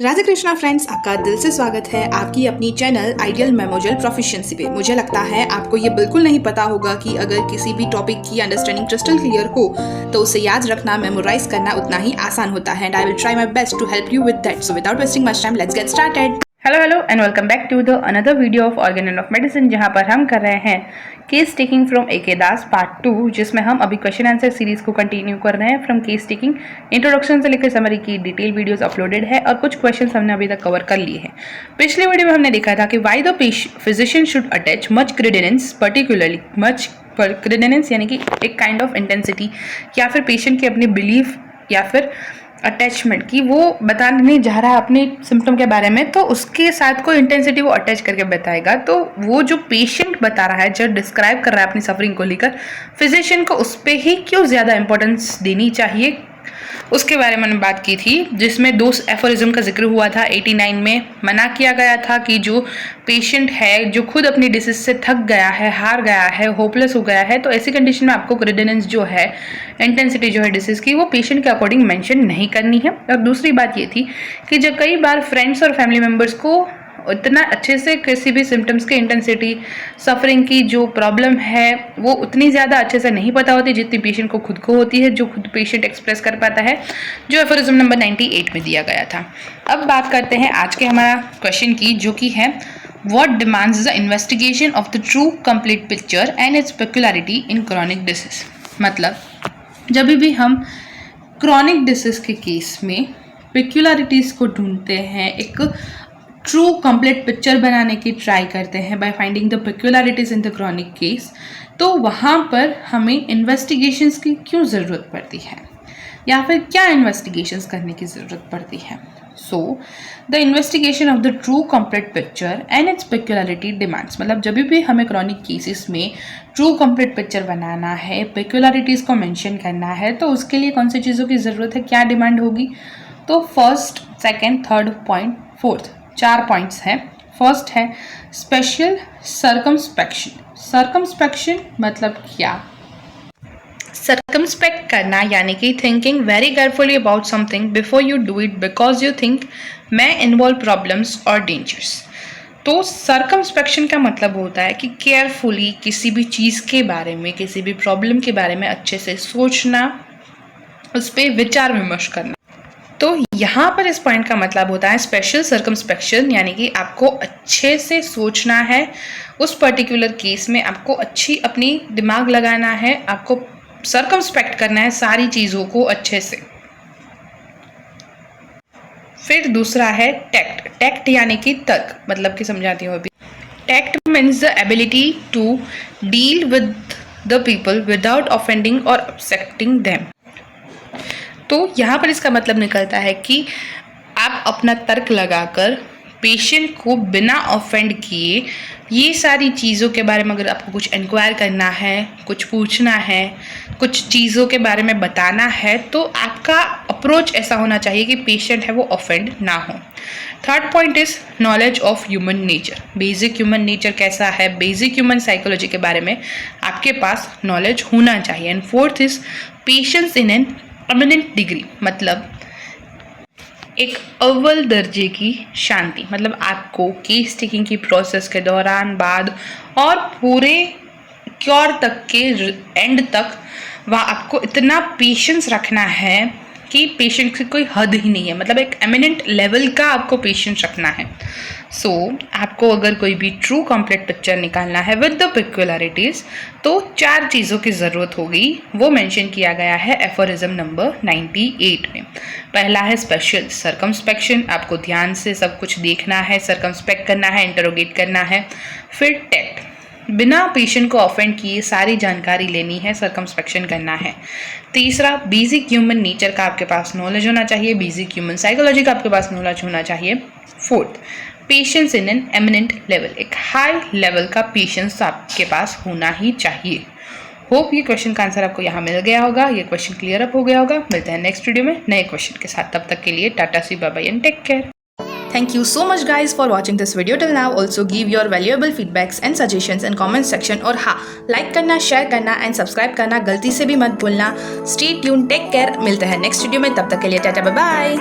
Radhe Krishna friends, आपका दिल से स्वागत है आपकी अपनी चैनल आइडियल मेमोरियल प्रोफिशिएंसी पे। मुझे लगता है आपको ये बिल्कुल नहीं पता होगा कि अगर किसी भी टॉपिक की अंडरस्टैंडिंग क्रिस्टल क्लियर हो तो उसे याद रखना, मेमोराइज करना उतना ही आसान होता है। And I will try my best to help you with that. So without wasting much time, let's get started. Hello and welcome back to the another video of organ and of medicine, जहां पर हम कर रहे हैं case taking from A K. Das part 2, जिसमें हम अभी question answer series को कंटिन्यू कर रहे हैं फ्रॉम केस टेकिंग। इंट्रोडक्शन से लेकर समरी की डिटेल वीडियोस अपलोडेड है और कुछ क्वेश्चंस हमने अभी तक कवर कर लिए हैं। पिछले वीडियो में हमने देखा था कि why the physician should attach much Credence, particularly much Credence यानी कि एक काइंड ऑफ इंटेंसिटी, या फिर पेशेंट की अपनी बिलीफ या फिर अटैचमेंट की वो बताने जा रहा है अपने सिम्टम के बारे में, तो उसके साथ कोई इंटेंसिटी वो अटैच करके बताएगा। तो वो जो पेशेंट बता रहा है, जो डिस्क्राइब कर रहा है अपनी सफरिंग को लेकर, फिजिशियन को उस पर ही क्यों ज़्यादा इंपॉर्टेंस देनी चाहिए, उसके बारे में बात की थी, जिसमें 2 एफोरिज्म का जिक्र हुआ था। 89 में मना किया गया था कि जो पेशेंट है जो खुद अपनी डिसीज से थक गया है, हार गया है, होपलेस हो गया है, तो ऐसी कंडीशन में आपको क्रेडेंस जो है, इंटेंसिटी जो है डिसीज की, वो पेशेंट के अकॉर्डिंग मेंशन नहीं करनी है। और दूसरी बात ये थी कि जब कई बार फ्रेंड्स और फैमिली मेम्बर्स को उतना अच्छे से किसी भी सिम्टम्स की इंटेंसिटी, सफरिंग की जो प्रॉब्लम है, वो उतनी ज़्यादा अच्छे से नहीं पता होती जितनी पेशेंट को खुद को होती है, जो खुद पेशेंट एक्सप्रेस कर पाता है, जो एफोरिज्म नंबर 98 में दिया गया था। अब बात करते हैं आज के हमारा क्वेश्चन की, जो कि है what demands the investigation of the true complete picture and its peculiarity in chronic disease. मतलब जब भी हम क्रॉनिक डिसीज के केस में पेक्युलरिटीज़ को ढूंढते हैं, एक ट्रू कंप्लीट पिक्चर बनाने की ट्राई करते हैं by finding the peculiarities in the chronic case, तो वहाँ पर हमें इन्वेस्टिगेशंस की क्यों ज़रूरत पड़ती है, या फिर क्या इन्वेस्टिगेशंस करने की ज़रूरत पड़ती है। So the investigation of the true complete picture and its peculiarity demands, मतलब जब भी हमें क्रॉनिक केसेस में ट्रू कंप्लीट पिक्चर बनाना है, पेक्युलरिटीज़ को मेंशन करना है, तो उसके लिए कौन सी चीज़ों की ज़रूरत है, क्या डिमांड होगी। तो first, second, third point, fourth, 4 points हैं। फर्स्ट है स्पेशल सर्कमस्पेक्शन। सर्कमस्पेक्शन मतलब क्या? सर्कमस्पेक्ट करना यानी कि thinking very carefully about something before you do it because you think may involve problems और डेंजर्स। तो सर्कमस्पेक्शन का मतलब होता है कि केयरफुली किसी भी चीज़ के बारे में, किसी भी प्रॉब्लम के बारे में अच्छे से सोचना, उस पर विचार विमर्श करना। तो यहाँ पर इस पॉइंट का मतलब होता है स्पेशल सर्कमस्पेक्शन, यानी कि आपको अच्छे से सोचना है उस पर्टिकुलर केस में, आपको अच्छी अपनी दिमाग लगाना है, आपको सर्कमस्पेक्ट करना है सारी चीज़ों को अच्छे से। फिर दूसरा है टैक्ट। टैक्ट यानी कि तर्क, मतलब कि समझाती हूँ अभी। Tact means the ability to deal with the people without offending और अपसेटिंग देम। तो यहाँ पर इसका मतलब निकलता है कि आप अपना तर्क लगाकर पेशेंट को बिना ऑफेंड किए ये सारी चीज़ों के बारे में, अगर आपको कुछ इंक्वायर करना है, कुछ पूछना है, कुछ चीज़ों के बारे में बताना है, तो आपका अप्रोच ऐसा होना चाहिए कि पेशेंट है वो ऑफेंड ना हो। Third point is knowledge of human nature. Basic human nature कैसा है, बेसिक ह्यूमन साइकोलॉजी के बारे में आपके पास नॉलेज होना चाहिए। And fourth is patience in an eminent degree, मतलब एक अव्वल दर्जे की शांति, मतलब आपको केस टेकिंग की प्रोसेस के दौरान, बाद और पूरे क्योर तक के एंड तक वहाँ आपको इतना पेशेंस रखना है कि पेशेंट की कोई हद ही नहीं है, मतलब एक एमिनेंट लेवल का आपको पेशेंस रखना है। सो आपको अगर कोई भी ट्रू कंप्लीट पिक्चर निकालना है विद द पेक्युलरिटीज़, तो 4 चीज़ों की ज़रूरत होगी, वो मेंशन किया गया है एफोरिज्म नंबर 98 में। पहला है स्पेशल सर्कमस्पेक्शन, आपको ध्यान से सब कुछ देखना है, सर्कमस्पेक्ट करना है, इंटरोगेट करना है। फिर टैक्ट, बिना पेशेंट को ऑफेंड किए सारी जानकारी लेनी है, सर्कमस्पेक्शन करना है। तीसरा, बेसिक ह्यूमन नेचर का आपके पास नॉलेज होना चाहिए, बेसिक ह्यूमन साइकोलॉजी का आपके पास नॉलेज होना चाहिए। Fourth, patience in an eminent level, एक हाई लेवल का पेशेंस आपके पास होना ही चाहिए। होप ये क्वेश्चन का आंसर आपको यहाँ मिल गया होगा, ये क्वेश्चन क्लियर अप हो गया होगा। मिलते हैं नेक्स्ट वीडियो में नए क्वेश्चन के साथ, तब तक के लिए tata see bye bye and take care. Thank you so much guys for watching this video till now. Also give your valuable feedbacks and suggestions in comment section. और हाँ, like करना, share करना and subscribe करना गलती से भी मत भूलना। Stay tuned, take care। मिलते हैं नेक्स्ट वीडियो में, तब तक के लिए टाटा बाय बाय।